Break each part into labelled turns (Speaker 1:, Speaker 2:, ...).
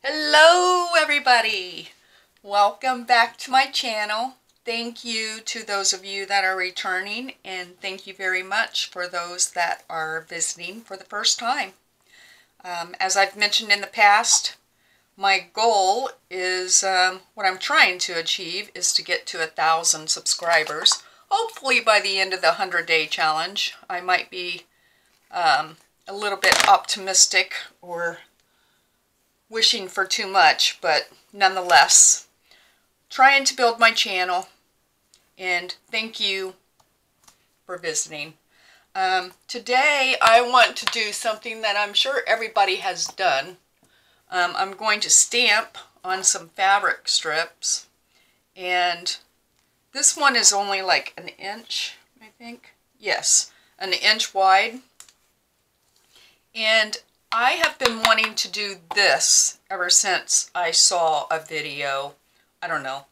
Speaker 1: Hello everybody! Welcome back to my channel. Thank you to those of you that are returning, and thank you very much for those that are visiting for the first time. As I've mentioned in the past, my goal is, what I'm trying to achieve is to get to 1,000 subscribers. Hopefully by the end of the 100-day challenge. I might be a little bit optimistic or wishing for too much, but nonetheless, trying to build my channel, and thank you for visiting. Today I want to do something that I'm sure everybody has done. I'm going to stamp on some fabric strips, and this one is only like an inch, I think. Yes, an inch wide. And I have been wanting to do this ever since I saw a video, I don't know,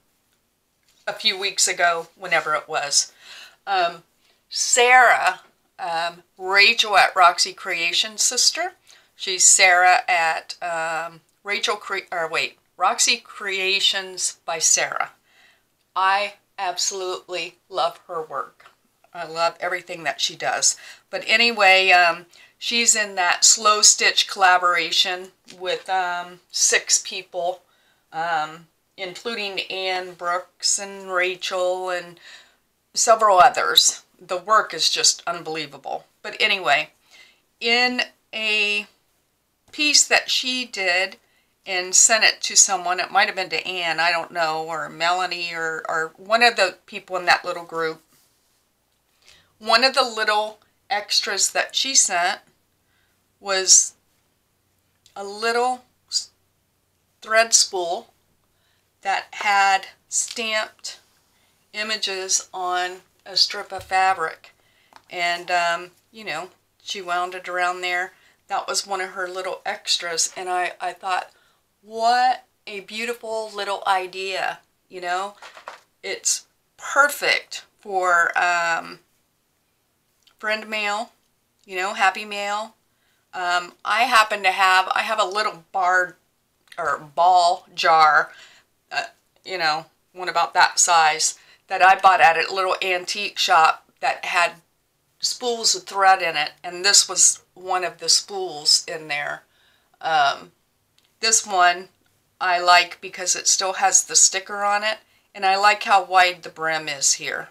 Speaker 1: a few weeks ago, whenever it was. Sarah, Rachel at Roxy Creations sister. She's Sarah at Roxy Creations by Sarah. I absolutely love her work. I love everything that she does. But anyway, she's in that slow stitch collaboration with 6 people, including Ann Brooks and Rachel and several others. The work is just unbelievable. But anyway, in a piece that she did and sent it to someone, it might have been to Ann, I don't know, or Melanie, or one of the people in that little group. One of the little extras that she sent was a little thread spool that had stamped images on a strip of fabric, and you know, she wound it around there. That was one of her little extras, and I thought, what a beautiful little idea. You know, it's perfect for friend mail, you know, happy mail. I happen to have, I have a little ball jar, you know, one about that size, that I bought at a little antique shop that had spools of thread in it, and this was one of the spools in there. This one I like because it still has the sticker on it, and I like how wide the brim is here.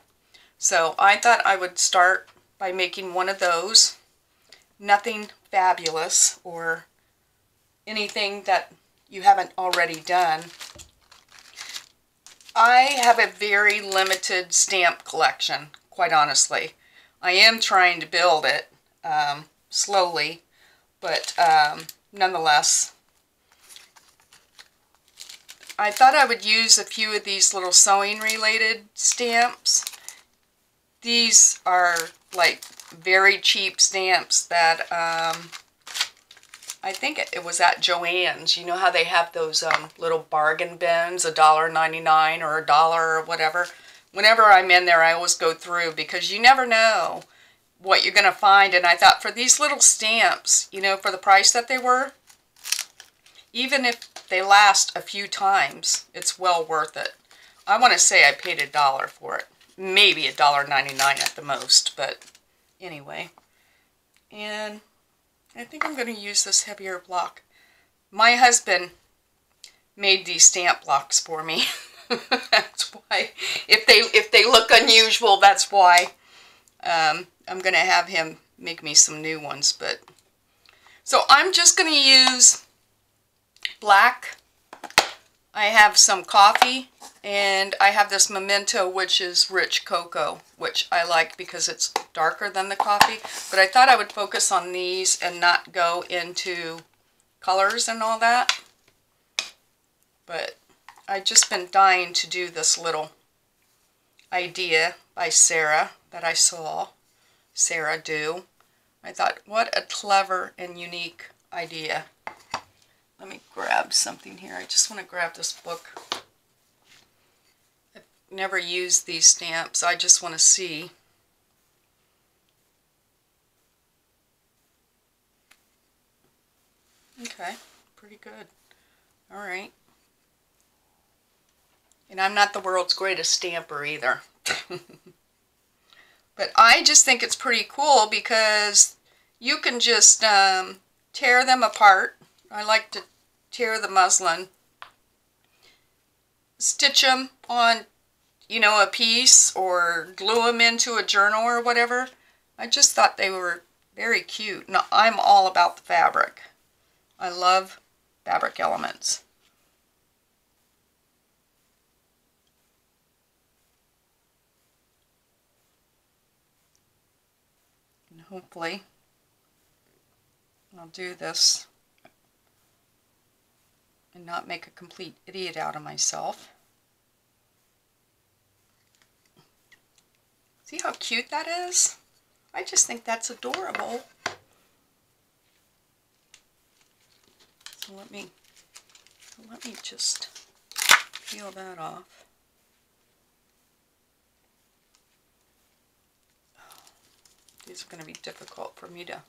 Speaker 1: So I thought I would start by making one of those. Nothing fabulous or anything that you haven't already done. I have a very limited stamp collection, quite honestly. I am trying to build it slowly, but nonetheless, I thought I would use a few of these little sewing related stamps. These are like very cheap stamps that I think it was at Joann's. You know how they have those little bargain bins, $1.99 or $1 or whatever. Whenever I'm in there, I always go through, because you never know what you're going to find. And I thought, for these little stamps, you know, for the price that they were, even if they last a few times, it's well worth it. I want to say I paid $1 for it. Maybe $1.99 at the most, but anyway. And I think I'm going to use this heavier block. My husband made these stamp blocks for me. That's why. If they look unusual, that's why. I'm going to have him make me some new ones. But so I'm just going to use black. I have some coffee, and I have this Memento, which is rich cocoa, which I like because it's darker than the coffee. But I thought I would focus on these and not go into colors and all that. But I've just been dying to do this little idea by Sarah that I saw Sarah do. I thought, what a clever and unique idea. Let me grab something here. I just want to grab this book. I've never used these stamps. I just want to see. Okay, pretty good. Alright. And I'm not the world's greatest stamper either. But I just think it's pretty cool because you can just tear them apart. I like to tear the muslin, stitch them on, you know, a piece, or glue them into a journal or whatever. I just thought they were very cute. Now, I'm all about the fabric. I love fabric elements. And hopefully I'll do this and not make a complete idiot out of myself. See how cute that is? I just think that's adorable. So let me just peel that off. These are going to be difficult for me to...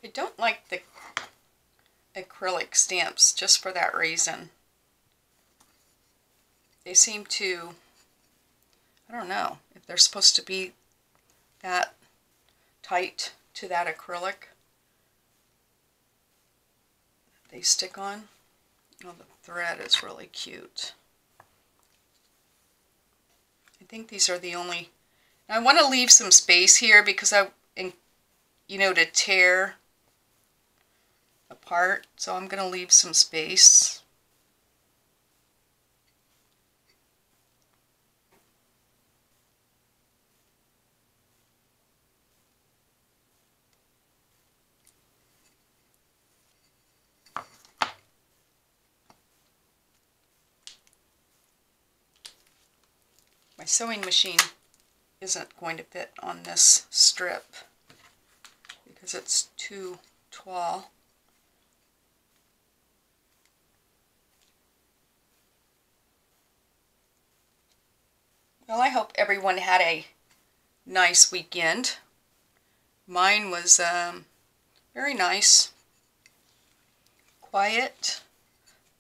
Speaker 1: I don't like the acrylic stamps just for that reason. They seem to, I don't know, if they're supposed to be that tight to that acrylic they stick on. Oh, the thread is really cute. I think these are the only... I want to leave some space here because you know, to tear apart, so I'm going to leave some space. My sewing machine isn't going to fit on this strip because it's too tall. Well, I hope everyone had a nice weekend. Mine was very nice, quiet.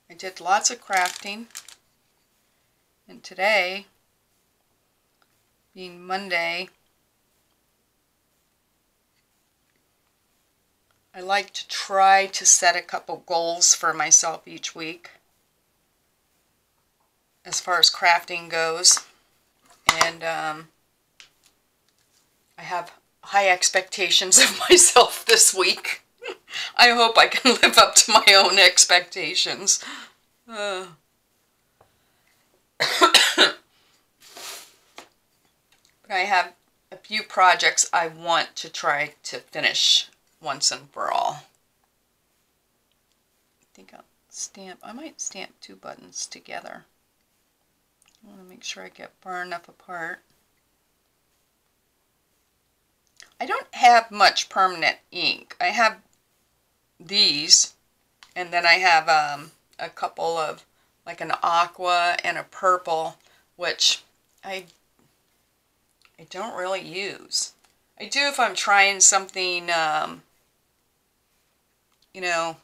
Speaker 1: I did lots of crafting, and today, being Monday, I like to try to set a couple goals for myself each week as far as crafting goes. And I have high expectations of myself this week. I hope I can live up to my own expectations. But I have a few projects I want to try to finish once and for all. I think I might stamp 2 buttons together. I want to make sure I get far enough apart. I don't have much permanent ink. I have these, and then I have a couple of, like an aqua and a purple, which I don't really use. I do if I'm trying something, you know,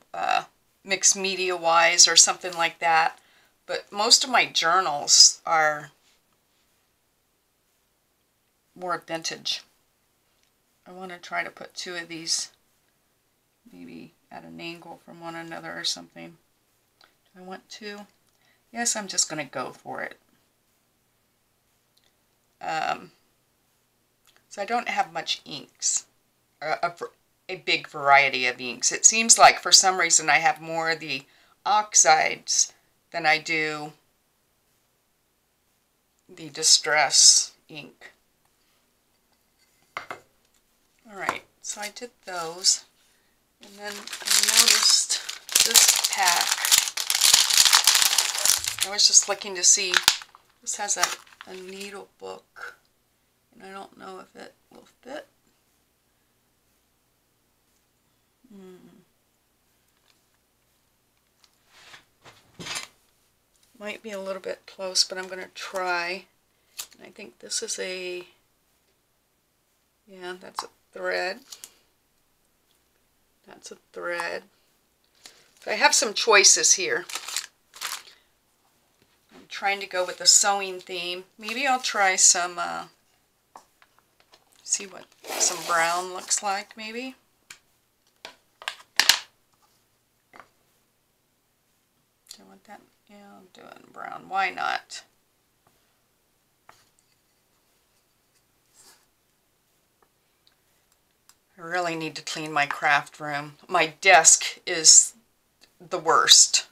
Speaker 1: mixed media wise or something like that. But most of my journals are more vintage. I want to try to put 2 of these maybe at an angle from one another or something. Do I want to? Yes, I'm just going to go for it. So I don't have much inks, a big variety of inks. It seems like for some reason I have more of the oxides than I do the distress ink. Alright, so I did those, and then I noticed this pack. I was just looking to see, this has a needle book, and I don't know if it will fit. Might be a little bit close, but I'm going to try. And I think this is yeah, that's a thread. That's a thread. So I have some choices here. I'm trying to go with the sewing theme. Maybe I'll try some, see what some brown looks like, maybe. Do I want that? Yeah, I'll do it in brown. Why not? I really need to clean my craft room. My desk is the worst.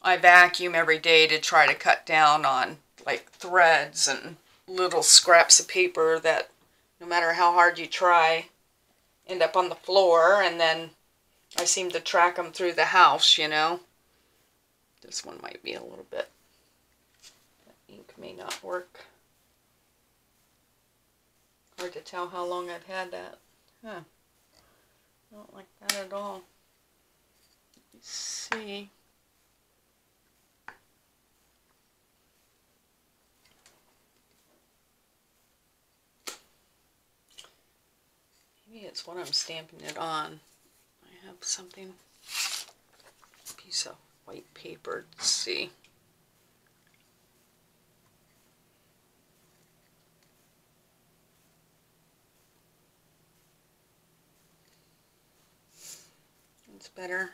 Speaker 1: I vacuum every day to try to cut down on like threads and little scraps of paper that no matter how hard you try end up on the floor, and then I seem to track them through the house, you know. This one might be a little bit, that ink may not work. Hard to tell how long I've had that. Huh. I don't like that at all. Let's see. Maybe it's when I'm stamping it on. I have something, piece of white paper. Let's see. It's better.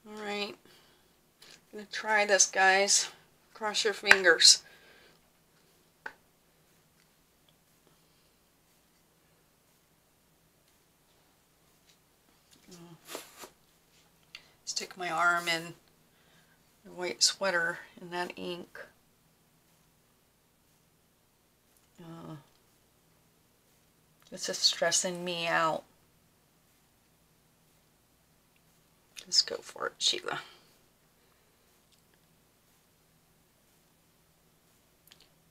Speaker 1: Alright. I'm gonna try this, guys. Cross your fingers. Stick my arm in the white sweater in that ink. This is stressing me out. Let's go for it, Sheila.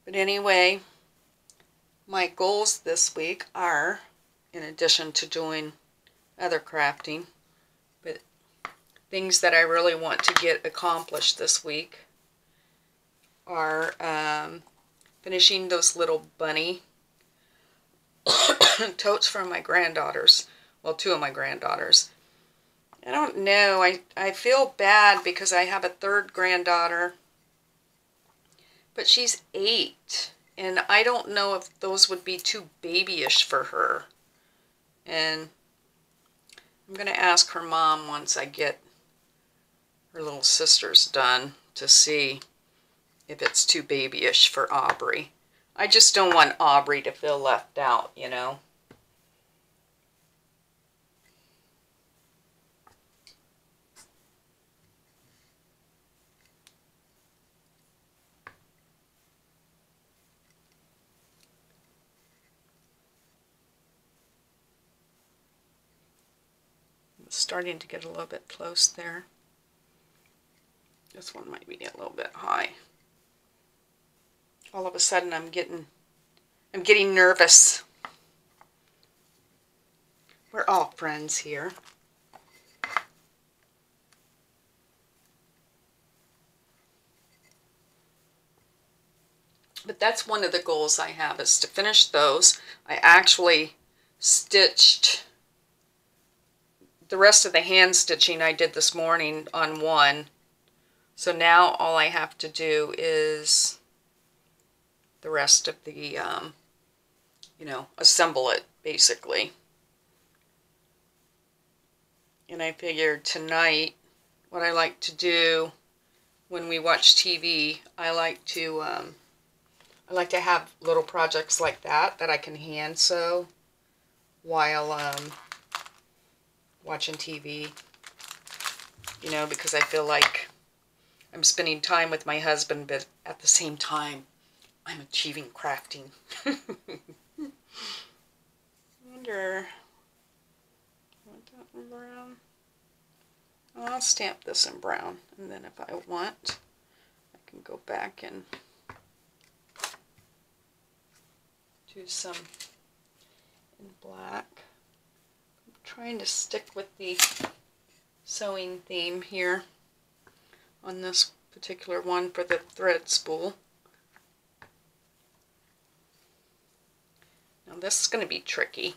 Speaker 1: But anyway, my goals this week are, in addition to doing other crafting, but things that I really want to get accomplished this week are finishing those little bunny totes from my granddaughters. Well, two of my granddaughters. I don't know. I feel bad because I have a third granddaughter, but she's 8, and I don't know if those would be too babyish for her. And I'm going to ask her mom once I get her little sisters done to see if it's too babyish for Aubrey. I just don't want Aubrey to feel left out, you know. It's starting to get a little bit close there. This one might be a little bit high. All of a sudden I'm getting nervous. We're all friends here. But that's one of the goals I have, is to finish those. I actually stitched the rest of the hand stitching I did this morning on one. So now all I have to do is the rest of the, you know, assemble it, basically. And I figured tonight, what I like to do when we watch TV, I like to have little projects like that I can hand sew while watching TV. You know, because I feel like I'm spending time with my husband, but at the same time, I'm achieving crafting. I wonder, want that in brown? Well, I'll stamp this in brown, and then if I want, I can go back and do some in black. I'm trying to stick with the sewing theme here on this particular one for the thread spool. Now this is going to be tricky.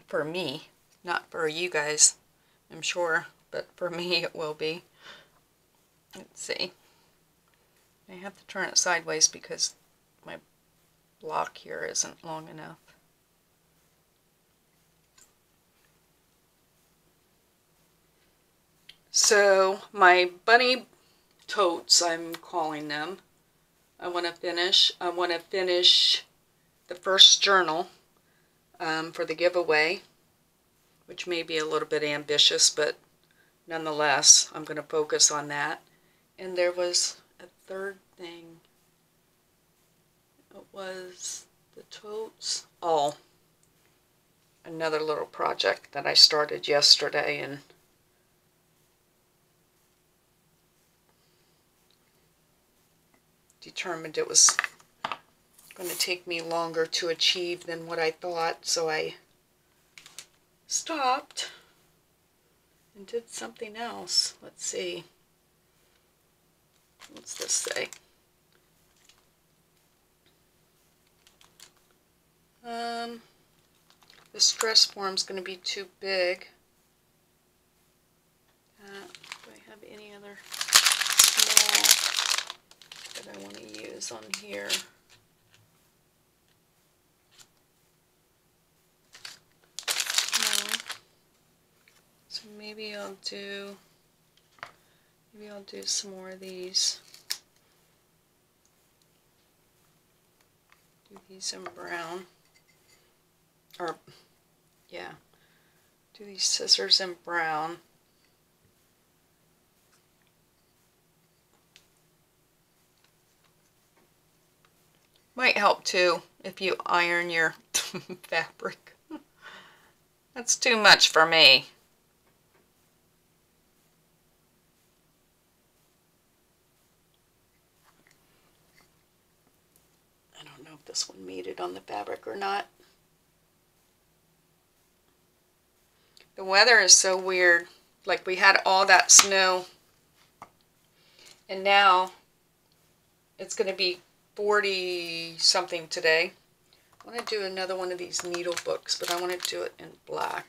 Speaker 1: for me, not for you guys, I'm sure, but for me it will be. Let's see. I have to turn it sideways because my block here isn't long enough. So my bunny totes, I'm calling them, I want to finish the first journal for the giveaway, which may be a little bit ambitious, but nonetheless, I'm going to focus on that. And there was a third thing. It was the totes. Oh, another little project that I started yesterday, and determined it was going to take me longer to achieve than what I thought, so I stopped and did something else. Let's see. What's this say? The stress form's going to be too big. Do I have any other small that I want to use on here? No. So maybe I'll do some more of these. Do these in brown. Or, yeah. Do these scissors in brown. Might help too if you iron your fabric. That's too much for me. I don't know if this one made it on the fabric or not. The weather is so weird. Like, we had all that snow, and now it's going to be 40 something today. I want to do another one of these needle books, but I want to do it in black.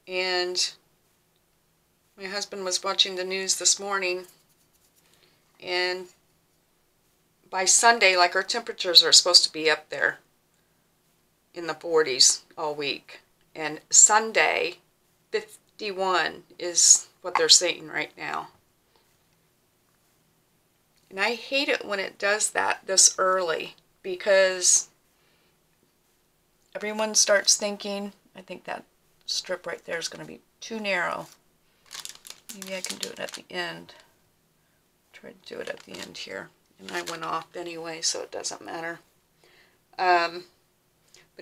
Speaker 1: And my husband was watching the news this morning, and by Sunday, like, our temperatures are supposed to be up there in the 40s all week. And Sunday, 51 is what they're saying right now. And I hate it when it does that this early, because everyone starts thinking, I think that strip right there is going to be too narrow. Maybe I can do it at the end. Try to do it at the end here. And I went off anyway, so it doesn't matter. But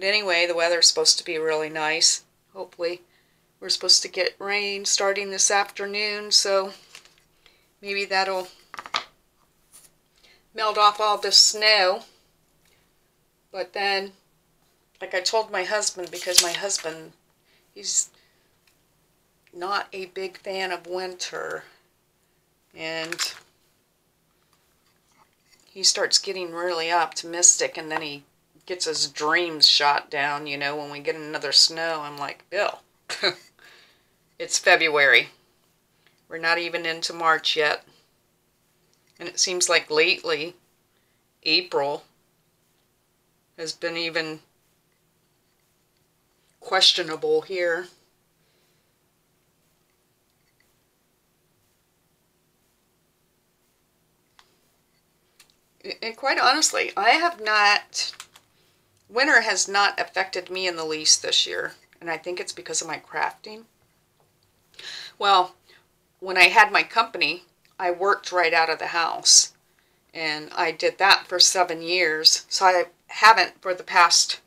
Speaker 1: anyway, the weather's supposed to be really nice, hopefully. We're supposed to get rain starting this afternoon, so maybe that'll melt off all the snow. But then, like I told my husband, because my husband, he's not a big fan of winter, and he starts getting really optimistic, and then he gets his dreams shot down, you know, when we get another snow. I'm like, Bill, it's February. We're not even into March yet. And it seems like lately, April has been even questionable here. And quite honestly, winter has not affected me in the least this year. And I think it's because of my crafting. Well, when I had my company, I worked right out of the house. And I did that for 7 years. So I haven't, for the past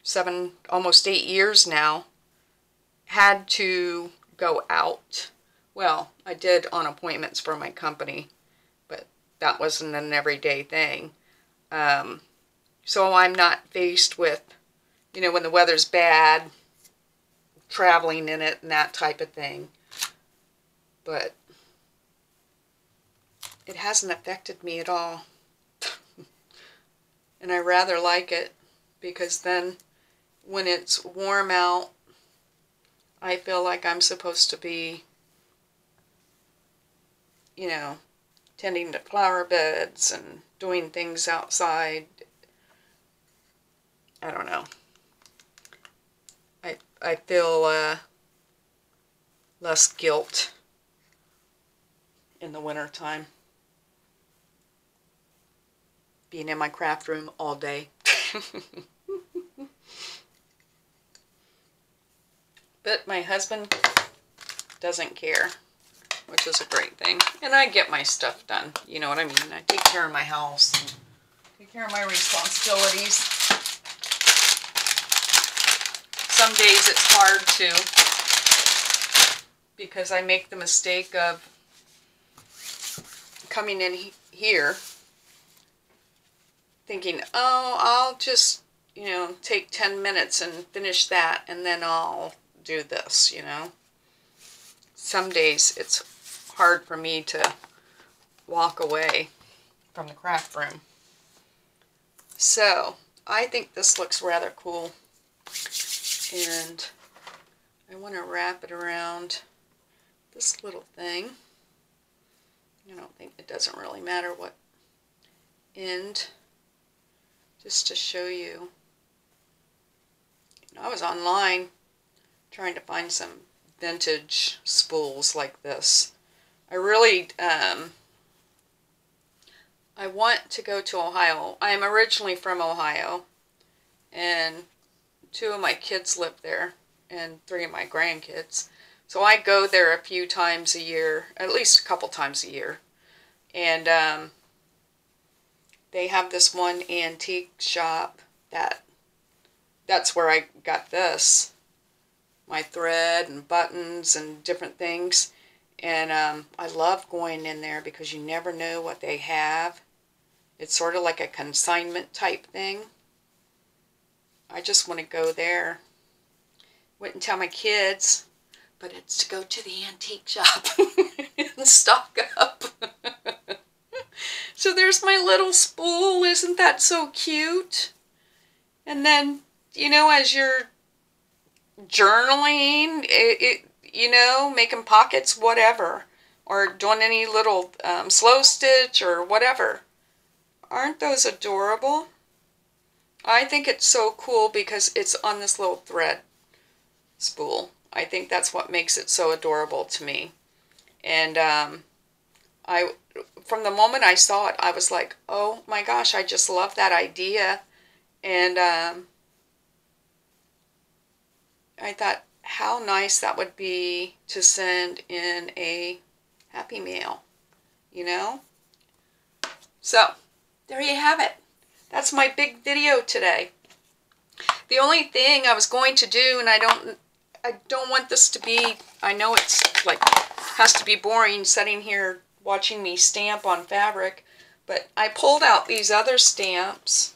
Speaker 1: 7, almost 8 years now, had to go out. Well, I did on appointments for my company, but that wasn't an everyday thing. So I'm not faced with, you know, when the weather's bad, traveling in it and that type of thing. But it hasn't affected me at all. And I rather like it, because then when it's warm out, I feel like I'm supposed to be, you know, tending to flower beds and doing things outside. I don't know. I feel less guilt in the wintertime, being in my craft room all day. But my husband doesn't care, which is a great thing. And I get my stuff done. You know what I mean? I take care of my house, and take care of my responsibilities. Some days it's hard too, because I make the mistake of coming in here thinking, oh, I'll just, you know, take 10 minutes and finish that, and then I'll do this, you know. Some days it's hard for me to walk away from the craft room. So I think this looks rather cool, and I want to wrap it around this little thing. I don't think, it doesn't really matter what end, just to show you. I was online trying to find some vintage spools like this. I really, I want to go to Ohio. I am originally from Ohio, and 2 of my kids live there, and 3 of my grandkids. So I go there a few times a year, at least a couple times a year. And they have this one antique shop that's where I got this. My thread and buttons and different things. And I love going in there because you never know what they have. It's sort of like a consignment type thing. I just want to go there. Wouldn't tell my kids, but it's to go to the antique shop and stock up. So there's my little spool. Isn't that so cute? And then, you know, as you're journaling, you know, making pockets, whatever, or doing any little slow stitch or whatever. Aren't those adorable? I think it's so cool because it's on this little thread spool. I think that's what makes it so adorable to me. And from the moment I saw it, I was like, oh my gosh, I just love that idea. And I thought how nice that would be to send in a Happy Mail, you know? So, there you have it. That's my big video today. The only thing I was going to do, and I don't want this to be, I know it's like, has to be boring sitting here watching me stamp on fabric, but I pulled out these other stamps,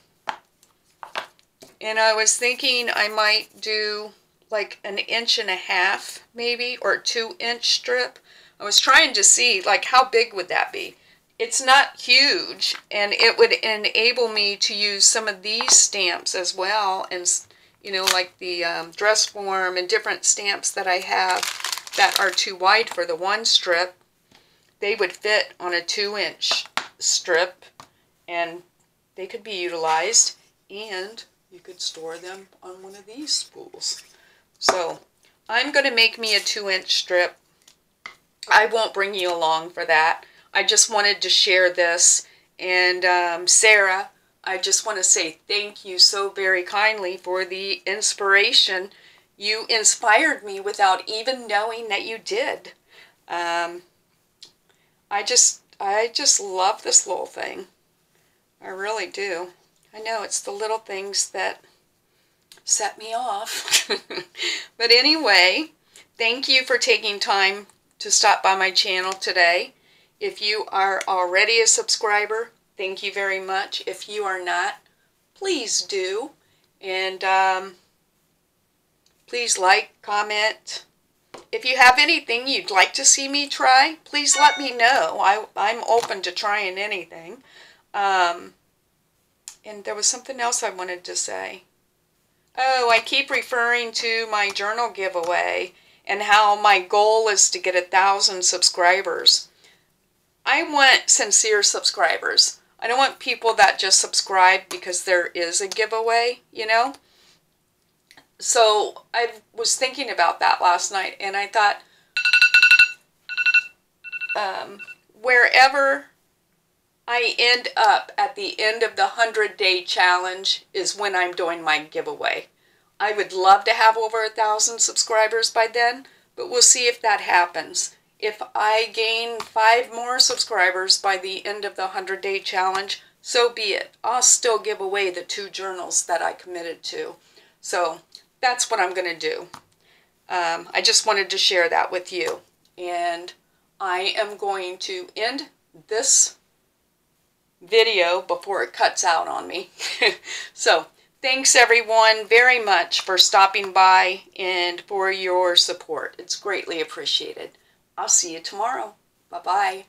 Speaker 1: and I was thinking I might do like 1.5 inches maybe, or a 2-inch strip. I was trying to see like how big would that be. It's not huge, and it would enable me to use some of these stamps as well, and you know, like the dress form and different stamps that I have that are too wide for the one strip. They would fit on a 2-inch strip, and they could be utilized, and you could store them on one of these spools. So I'm going to make me a 2-inch strip. I won't bring you along for that. I just wanted to share this. And Sarah, I just want to say thank you so very kindly for the inspiration. You inspired me without even knowing that you did. I just love this little thing. I really do. I know it's the little things that set me off. But anyway, thank you for taking time to stop by my channel today. If you are already a subscriber, thank you very much. If you are not, please do. And please like, comment, if you have anything you'd like to see me try, please let me know. I'm open to trying anything. And there was something else I wanted to say. Oh, I keep referring to my journal giveaway and how my goal is to get 1,000 subscribers. I want sincere subscribers. I don't want people that just subscribe because there is a giveaway, you know? So I was thinking about that last night, and I thought, wherever I end up at the end of the 100-day challenge is when I'm doing my giveaway. I would love to have over 1,000 subscribers by then, but we'll see if that happens. If I gain 5 more subscribers by the end of the 100-day challenge, so be it. I'll still give away the 2 journals that I committed to. So that's what I'm going to do. I just wanted to share that with you. And I am going to end this video before it cuts out on me. So thanks everyone very much for stopping by and for your support. It's greatly appreciated. I'll see you tomorrow. Bye-bye.